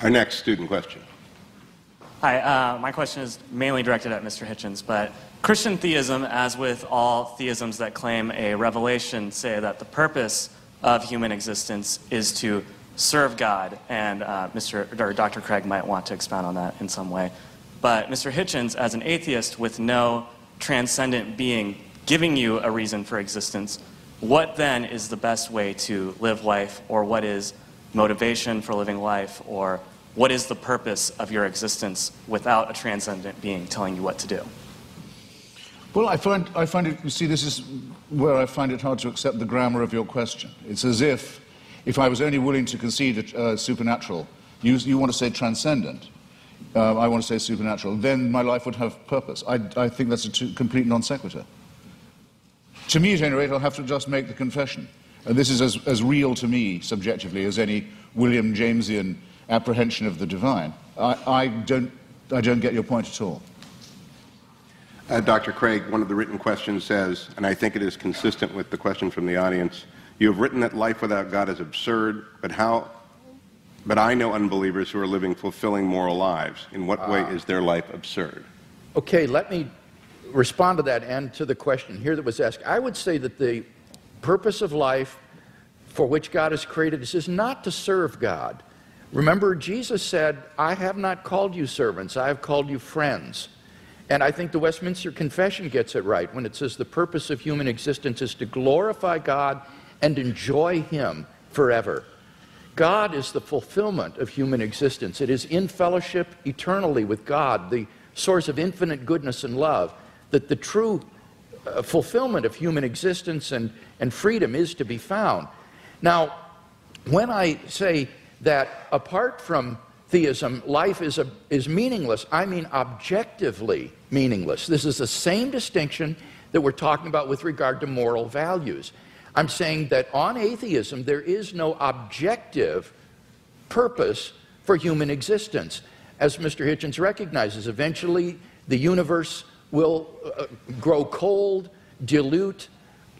Our next student question. Hi, my question is mainly directed at Mr. Hitchens, but Christian theism, as with all theisms that claim a revelation, say that the purpose of human existence is to serve God, and Dr. Craig might want to expound on that in some way. But Mr. Hitchens, as an atheist with no transcendent being giving you a reason for existence, what then is the best way to live life, or what is motivation for living life, or what is the purpose of your existence without a transcendent being telling you what to do? Well, I find it, you see, this is where I find it hard to accept the grammar of your question. It's as if I was only willing to concede supernatural, you want to say transcendent, I want to say supernatural, then my life would have purpose. I think that's a complete non sequitur. To me, at any rate, I'll have to just make the confession. And this is as real to me, subjectively, as any William Jamesian apprehension of the divine. I don't get your point at all. Dr. Craig, one of the written questions says, and I think it is consistent with the question from the audience, you have written that life without God is absurd, but I know unbelievers who are living fulfilling moral lives. In what way is their life absurd? Okay, let me respond to that and to the question here that was asked. I would say that the purpose of life for which God has created us is not to serve God. Remember, Jesus said, I have not called you servants, I have called you friends. And I think the Westminster Confession gets it right when it says the purpose of human existence is to glorify God and enjoy Him forever. God is the fulfillment of human existence. It is in fellowship eternally with God, the source of infinite goodness and love, that the true fulfillment of human existence and freedom is to be found. Now, when I say that apart from theism, life is meaningless, I mean objectively meaningless. This is the same distinction that we're talking about with regard to moral values. I'm saying that on atheism, there is no objective purpose for human existence. As Mr. Hitchens recognizes, eventually the universe will grow cold, dilute,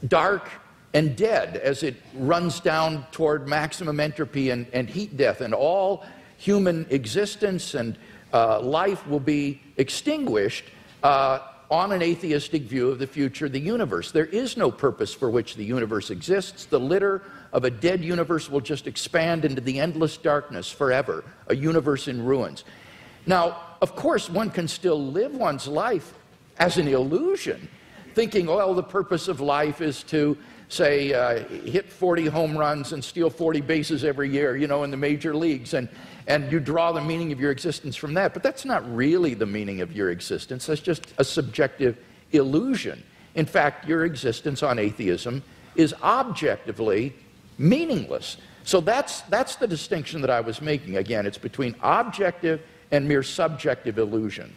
dark, and dead as it runs down toward maximum entropy and heat death, and all human existence and life will be extinguished on an atheistic view of the future of the universe. There is no purpose for which the universe exists. The litter of a dead universe will just expand into the endless darkness forever, a universe in ruins. Now, of course, one can still live one's life as an illusion, thinking, well, the purpose of life is to, say, hit 40 home runs and steal 40 bases every year, you know, in the major leagues, and you draw the meaning of your existence from that. But that's not really the meaning of your existence. That's just a subjective illusion. In fact, your existence on atheism is objectively meaningless. So that's the distinction that I was making. Again, it's between objective and mere subjective illusion.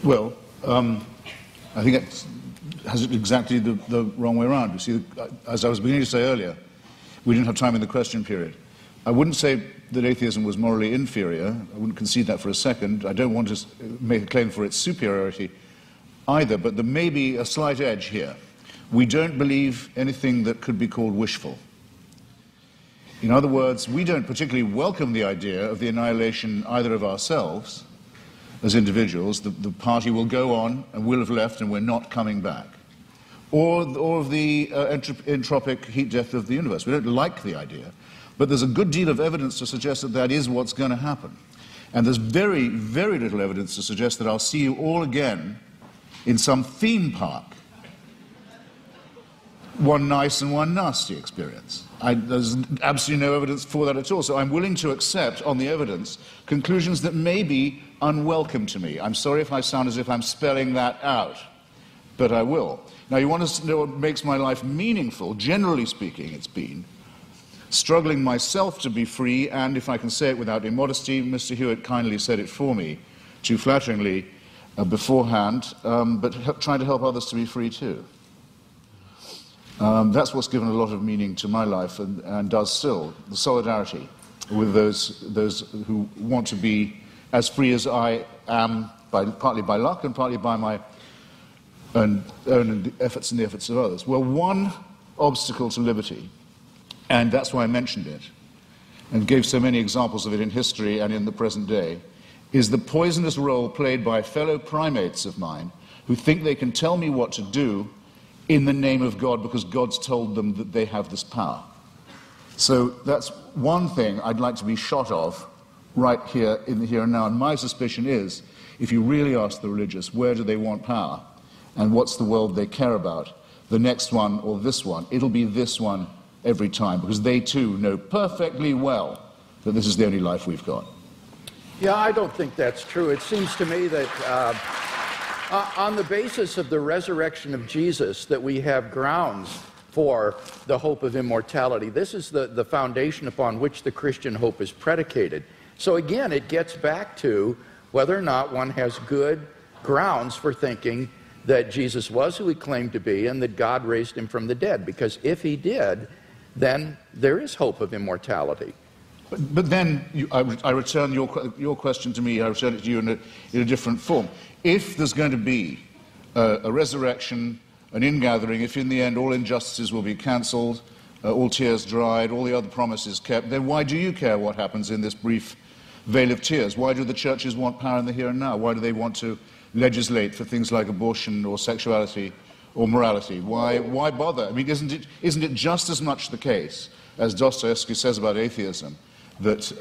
Well, I think it has it exactly the wrong way around. You see, as I was beginning to say earlier, we didn't have time in the question period. I wouldn't say that atheism was morally inferior. I wouldn't concede that for a second. I don't want to make a claim for its superiority either, but there may be a slight edge here. We don't believe anything that could be called wishful. In other words, we don't particularly welcome the idea of the annihilation either of ourselves as individuals, the party will go on and we'll have left and we're not coming back, or of the entropic heat death of the universe. We don't like the idea, but there's a good deal of evidence to suggest that that is what's going to happen. And there's very, very little evidence to suggest that I'll see you all again in some theme park. One nice and one nasty experience. There's absolutely no evidence for that at all. So I'm willing to accept, on the evidence, conclusions that may be unwelcome to me. I'm sorry if I sound as if I'm spelling that out, but I will. Now, you want to know what makes my life meaningful? Generally speaking, it's been struggling myself to be free, and if I can say it without immodesty, Mr. Hewitt kindly said it for me, too flatteringly beforehand, but trying to help others to be free too. That's what's given a lot of meaning to my life and does still, the solidarity with those who want to be as free as I am, partly by luck and partly by my own efforts and the efforts of others. Well, one obstacle to liberty, and that's why I mentioned it, and gave so many examples of it in history and in the present day, is the poisonous role played by fellow primates of mine who think they can tell me what to do in the name of God because God's told them that they have this power. So that's one thing I'd like to be shot of right here in the here and now. And my suspicion is, if you really ask the religious where do they want power and what's the world they care about, the next one or this one, it'll be this one every time, because they too know perfectly well that this is the only life we've got. Yeah, I don't think that's true. It seems to me that on the basis of the resurrection of Jesus, that we have grounds for the hope of immortality. This is the foundation upon which the Christian hope is predicated. So again, it gets back to whether or not one has good grounds for thinking that Jesus was who he claimed to be and that God raised him from the dead. Because if he did, then there is hope of immortality. But then I return your question to me, I return it to you in a different form. If there's going to be a resurrection, an ingathering, if in the end all injustices will be cancelled, all tears dried, all the other promises kept, then why do you care what happens in this brief veil of tears? Why do the churches want power in the here and now? Why do they want to legislate for things like abortion or sexuality or morality? Why bother? I mean, isn't it just as much the case, as Dostoevsky says about atheism, that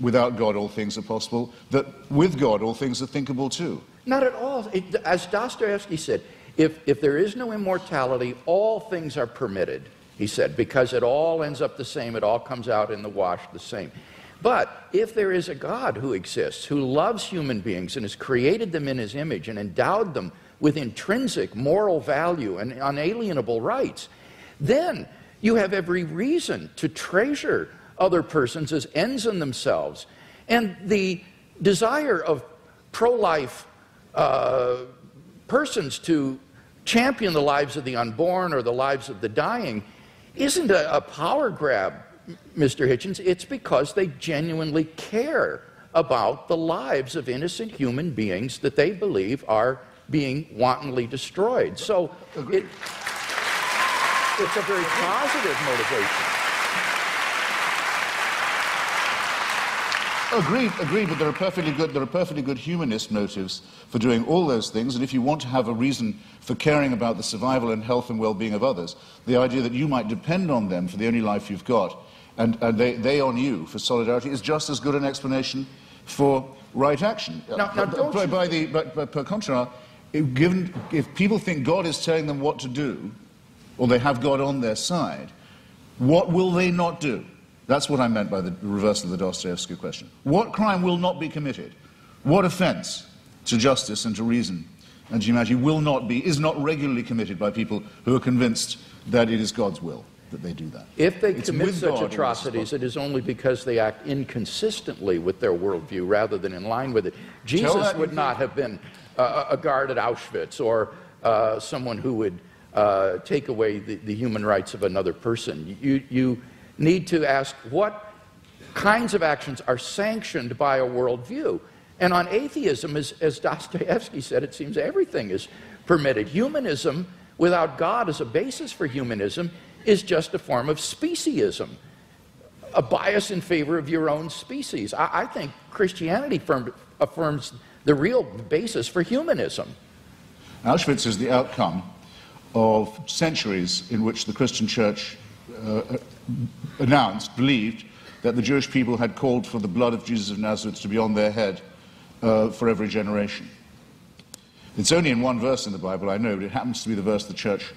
without God all things are possible, that with God all things are thinkable too? Not at all. As Dostoevsky said, if there is no immortality, all things are permitted, he said, because it all ends up the same, it all comes out in the wash the same. But if there is a God who exists, who loves human beings and has created them in his image and endowed them with intrinsic moral value and unalienable rights, then you have every reason to treasure other persons as ends in themselves. And the desire of pro-life persons to champion the lives of the unborn or the lives of the dying isn't a power grab, Mr. Hitchens. It's because they genuinely care about the lives of innocent human beings that they believe are being wantonly destroyed. So it's a very positive motivation. Agreed, but there are perfectly good humanist motives for doing all those things, and if you want to have a reason for caring about the survival and health and well-being of others, the idea that you might depend on them for the only life you've got, and they on you for solidarity, is just as good an explanation for right action. Now Per contra, if people think God is telling them what to do, or they have God on their side, what will they not do? That's what I meant by the reversal of the Dostoevsky question. What crime will not be committed? What offense to justice and to reason and to humanity is not regularly committed by people who are convinced that it is God's will that they do that? If they commit such atrocities, it is only because they act inconsistently with their worldview rather than in line with it. Jesus would not have been a guard at Auschwitz or someone who would take away the human rights of another person. You need to ask what kinds of actions are sanctioned by a worldview. And on atheism, as Dostoevsky said, it seems everything is permitted. Humanism, without God as a basis for humanism, is just a form of speciesism, a bias in favor of your own species. I think Christianity affirms the real basis for humanism. Auschwitz is the outcome of centuries in which the Christian church believed that the Jewish people had called for the blood of Jesus of Nazareth to be on their head for every generation. It's only in one verse in the Bible, I know, but it happens to be the verse the church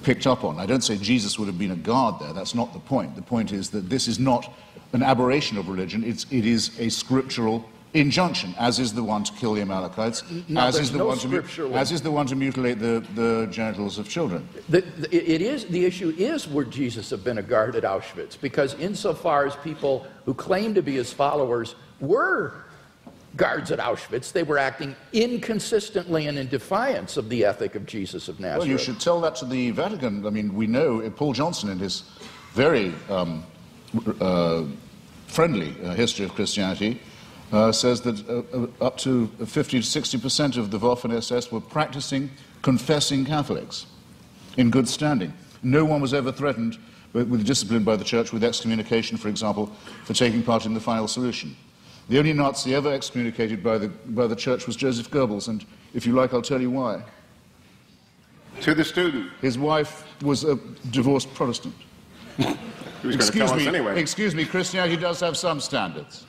picked up on. I don't say Jesus would have been a guard there, that's not the point. The point is that this is not an aberration of religion, it is a scriptural injunction, as is the one to kill the Amalekites, as is the one to mutilate the genitals of children. The issue is, would Jesus have been a guard at Auschwitz? Because insofar as people who claim to be his followers were guards at Auschwitz, they were acting inconsistently and in defiance of the ethic of Jesus of Nazareth. Well, you should tell that to the Vatican. I mean, we know Paul Johnson, in his very friendly history of Christianity, says that up to 50 to 60% of the Waffen-SS were practicing, confessing Catholics in good standing. No one was ever threatened with discipline by the church, with excommunication, for example, for taking part in the final solution. The only Nazi ever excommunicated by the church was Joseph Goebbels, and if you like, I'll tell you why. To the student. His wife was a divorced Protestant. He was going to tell us anyway. Excuse me, Christianity does have some standards.